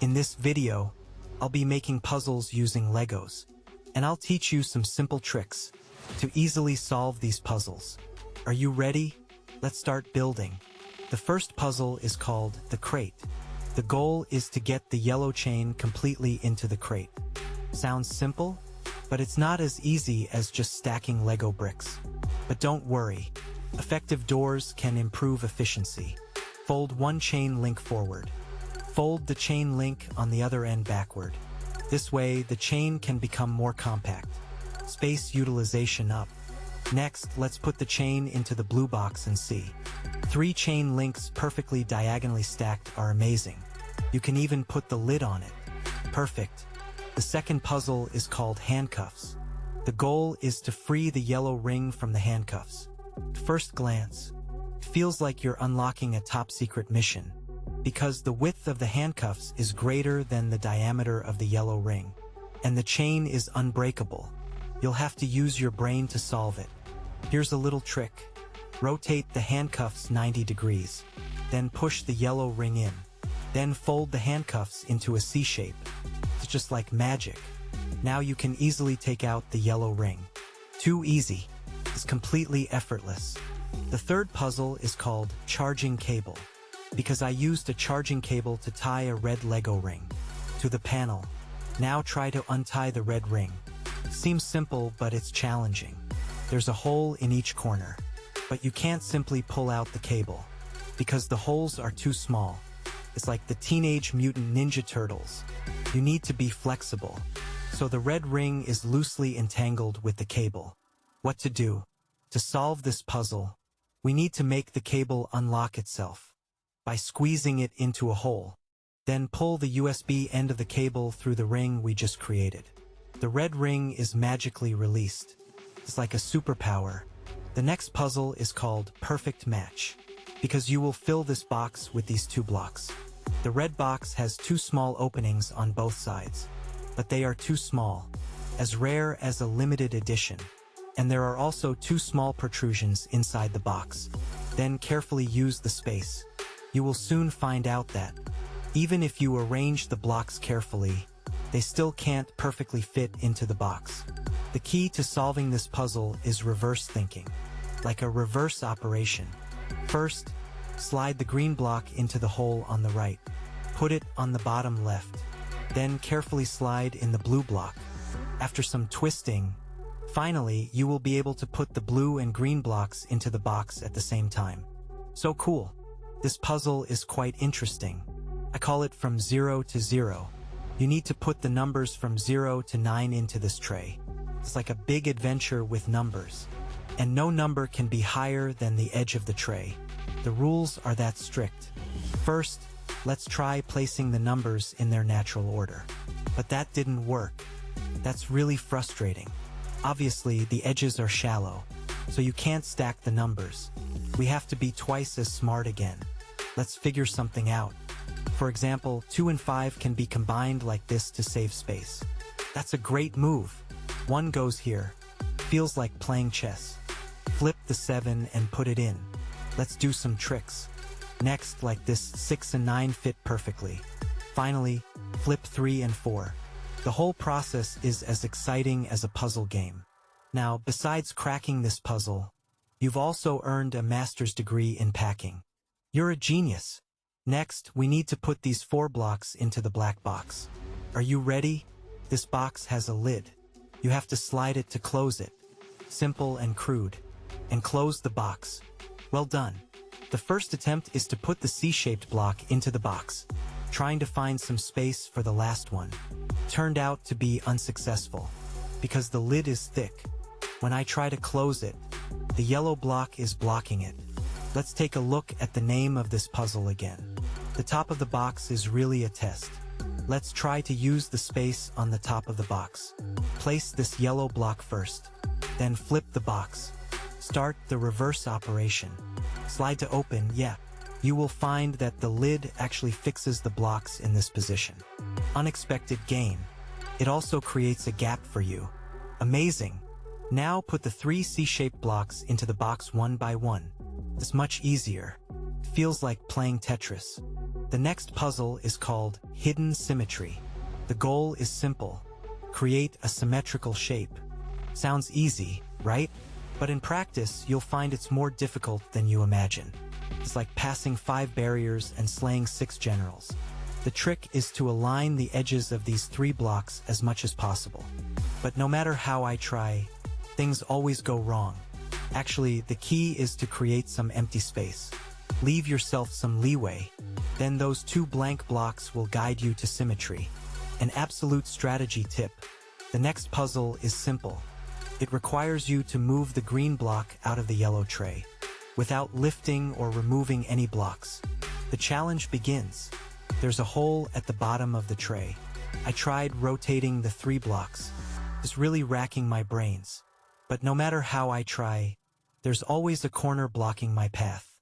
In this video, I'll be making puzzles using Legos, and I'll teach you some simple tricks to easily solve these puzzles. Are you ready? Let's start building. The first puzzle is called the crate. The goal is to get the yellow chain completely into the crate. Sounds simple, but it's not as easy as just stacking Lego bricks. But don't worry, effective doors can improve efficiency. Fold one chain link forward. Fold the chain link on the other end backward. This way, the chain can become more compact. Space utilization up. Next, let's put the chain into the blue box and see. 3 chain links perfectly diagonally stacked are amazing. You can even put the lid on it. Perfect. The second puzzle is called Handcuffs. The goal is to free the yellow ring from the handcuffs. At first glance, it feels like you're unlocking a top-secret mission, because the width of the handcuffs is greater than the diameter of the yellow ring, and the chain is unbreakable. You'll have to use your brain to solve it. Here's a little trick. Rotate the handcuffs 90 degrees, then push the yellow ring in. Then fold the handcuffs into a C shape. It's just like magic. Now you can easily take out the yellow ring. Too easy. It's completely effortless. The third puzzle is called charging cable, because I used a charging cable to tie a red Lego ring to the panel. Now try to untie the red ring. Seems simple, but it's challenging. There's a hole in each corner, but you can't simply pull out the cable, because the holes are too small. It's like the Teenage Mutant Ninja Turtles. You need to be flexible. So the red ring is loosely entangled with the cable. What to do? To solve this puzzle, we need to make the cable unlock itself by squeezing it into a hole. Then pull the USB end of the cable through the ring we just created. The red ring is magically released. It's like a superpower. The next puzzle is called Perfect Match, because you will fill this box with these 2 blocks. The red box has 2 small openings on both sides, but they are too small, as rare as a limited edition. And there are also 2 small protrusions inside the box. Then carefully use the space. You will soon find out that, even if you arrange the blocks carefully, they still can't perfectly fit into the box. The key to solving this puzzle is reverse thinking, like a reverse operation. First, slide the green block into the hole on the right. Put it on the bottom left. Then carefully slide in the blue block. After some twisting, finally, you will be able to put the blue and green blocks into the box at the same time. So cool. This puzzle is quite interesting. I call it from 0 to 0. You need to put the numbers from 0 to 9 into this tray. It's like a big adventure with numbers. And no number can be higher than the edge of the tray. The rules are that strict. First, let's try placing the numbers in their natural order. But that didn't work. That's really frustrating. Obviously, the edges are shallow, so you can't stack the numbers. We have to be twice as smart again. Let's figure something out. For example, 2 and 5 can be combined like this to save space. That's a great move. 1 goes here. Feels like playing chess. Flip the 7 and put it in. Let's do some tricks. Next, like this, 6 and 9 fit perfectly. Finally, flip 3 and 4. The whole process is as exciting as a puzzle game. Now, besides cracking this puzzle, you've also earned a master's degree in packing. You're a genius. Next, we need to put these 4 blocks into the black box. Are you ready? This box has a lid. You have to slide it to close it. Simple and crude. And close the box. Well done. The first attempt is to put the C-shaped block into the box, trying to find some space for the last one. Turned out to be unsuccessful, because the lid is thick. When I try to close it, the yellow block is blocking it. Let's take a look at the name of this puzzle again. The top of the box is really a test. Let's try to use the space on the top of the box. Place this yellow block first, then flip the box. Start the reverse operation. Slide to open, yeah. You will find that the lid actually fixes the blocks in this position. Unexpected gain. It also creates a gap for you. Amazing. Now put the 3 C-shaped blocks into the box one by one. It's much easier. It feels like playing Tetris. The next puzzle is called Hidden Symmetry. The goal is simple. Create a symmetrical shape. Sounds easy, right? But in practice, you'll find it's more difficult than you imagine. It's like passing 5 barriers and slaying 6 generals. The trick is to align the edges of these 3 blocks as much as possible. But no matter how I try, things always go wrong. Actually, the key is to create some empty space. Leave yourself some leeway. Then those 2 blank blocks will guide you to symmetry. An absolute strategy tip. The next puzzle is simple. It requires you to move the green block out of the yellow tray, without lifting or removing any blocks. The challenge begins. There's a hole at the bottom of the tray. I tried rotating the 3 blocks. It's really racking my brains. But no matter how I try, there's always a corner blocking my path.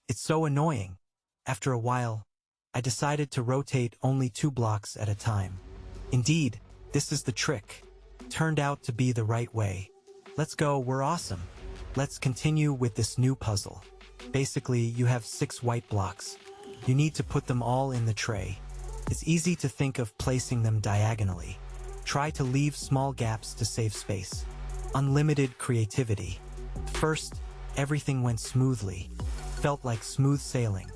It's so annoying. After a while, I decided to rotate only 2 blocks at a time. Indeed, this is the trick. Turned out to be the right way. Let's go, we're awesome. Let's continue with this new puzzle. Basically, you have 6 white blocks. You need to put them all in the tray. It's easy to think of placing them diagonally. Try to leave small gaps to save space. Unlimited creativity. First, everything went smoothly. Felt like smooth sailing.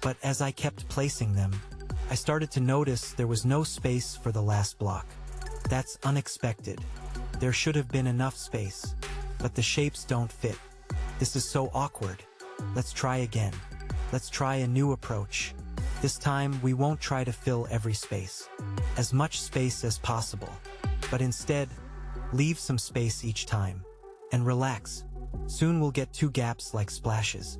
But as I kept placing them, I started to notice there was no space for the last block. That's unexpected. There should have been enough space. But the shapes don't fit. This is so awkward. Let's try again. Let's try a new approach. This time, we won't try to fill every space. As much space as possible. But instead, leave some space each time. And relax. Soon we'll get 2 gaps like splashes.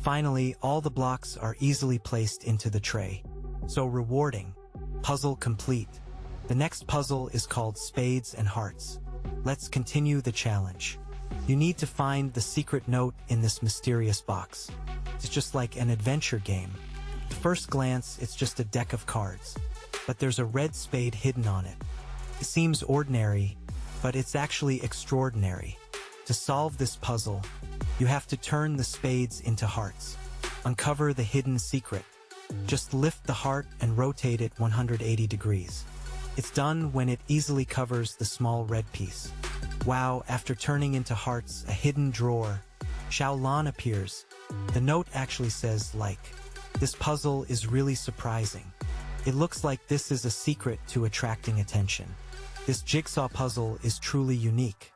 Finally, all the blocks are easily placed into the tray. So rewarding. Puzzle complete. The next puzzle is called Spades and Hearts. Let's continue the challenge. You need to find the secret note in this mysterious box. It's just like an adventure game. At first glance, it's just a deck of cards. But there's a red spade hidden on it. It seems ordinary, but it's actually extraordinary. To solve this puzzle, you have to turn the spades into hearts. Uncover the hidden secret. Just lift the heart and rotate it 180 degrees. It's done when it easily covers the small red piece. Wow, after turning into hearts, a hidden drawer, Xiaolan appears. The note actually says, like. This puzzle is really surprising. It looks like this is a secret to attracting attention. This jigsaw puzzle is truly unique.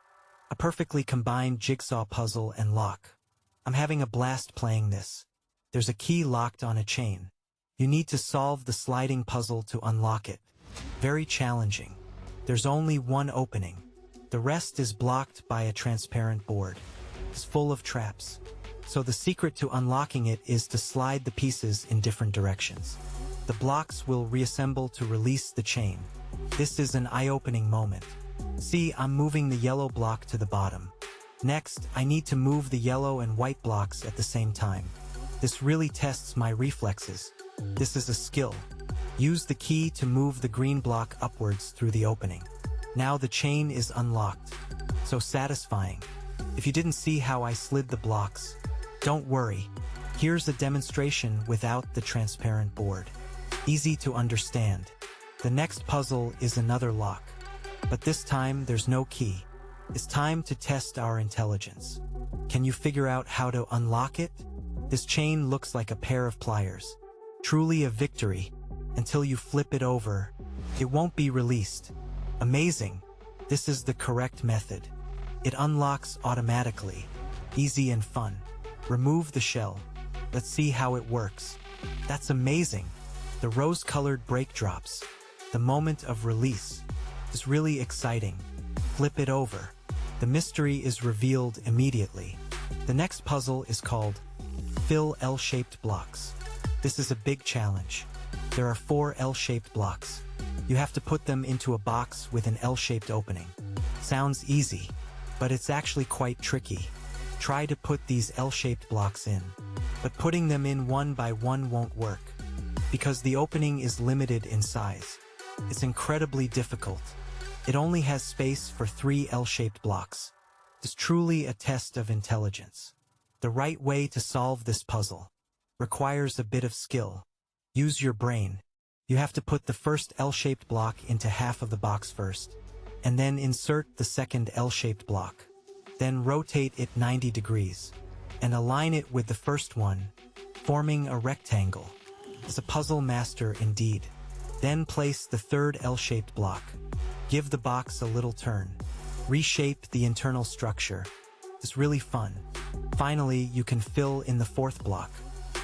A perfectly combined jigsaw puzzle and lock. I'm having a blast playing this. There's a key locked on a chain. You need to solve the sliding puzzle to unlock it. Very challenging. There's only one opening. The rest is blocked by a transparent board. It's full of traps. So the secret to unlocking it is to slide the pieces in different directions. The blocks will reassemble to release the chain. This is an eye-opening moment. See, I'm moving the yellow block to the bottom. Next, I need to move the yellow and white blocks at the same time. This really tests my reflexes. This is a skill. Use the key to move the green block upwards through the opening. Now the chain is unlocked. So satisfying. If you didn't see how I slid the blocks, don't worry. Here's a demonstration without the transparent board. Easy to understand. The next puzzle is another lock. But this time there's no key. It's time to test our intelligence. Can you figure out how to unlock it? This chain looks like a pair of pliers. Truly a victory. Until you flip it over, it won't be released. Amazing. This is the correct method. It unlocks automatically. Easy and fun. Remove the shell. Let's see how it works. That's amazing. The rose-colored break drops. The moment of release is really exciting. Flip it over. The mystery is revealed immediately. The next puzzle is called Fill L-shaped blocks. This is a big challenge. There are 4 L-shaped blocks. You have to put them into a box with an L-shaped opening. Sounds easy, but it's actually quite tricky. Try to put these L-shaped blocks in, but putting them in one by one won't work, because the opening is limited in size. It's incredibly difficult. It only has space for 3 L-shaped blocks. It's truly a test of intelligence. The right way to solve this puzzle requires a bit of skill. Use your brain. You have to put the first L-shaped block into half of the box first, and then insert the second L-shaped block. Then rotate it 90 degrees, and align it with the first one, forming a rectangle. It's a puzzle master indeed. Then place the third L-shaped block. Give the box a little turn. Reshape the internal structure. It's really fun. Finally, you can fill in the fourth block.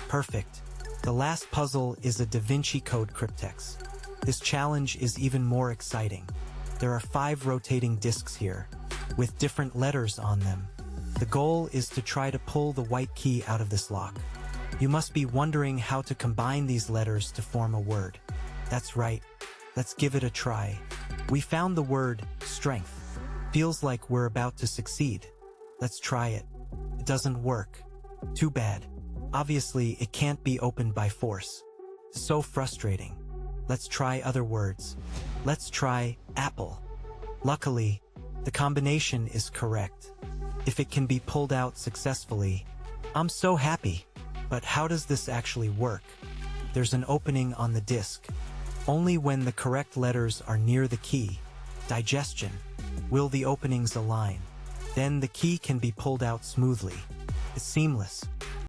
Perfect. The last puzzle is a Da Vinci Code cryptex. This challenge is even more exciting. There are 5 rotating discs here, with different letters on them. The goal is to try to pull the white key out of this lock. You must be wondering how to combine these letters to form a word. That's right. Let's give it a try. We found the word strength. Feels like we're about to succeed. Let's try it. It doesn't work. Too bad. Obviously, it can't be opened by force. So frustrating. Let's try other words. Let's try apple. Luckily, the combination is correct. If it can be pulled out successfully, I'm so happy. But how does this actually work? There's an opening on the disc. Only when the correct letters are near the key, digestion, will the openings align. Then the key can be pulled out smoothly. It's seamless.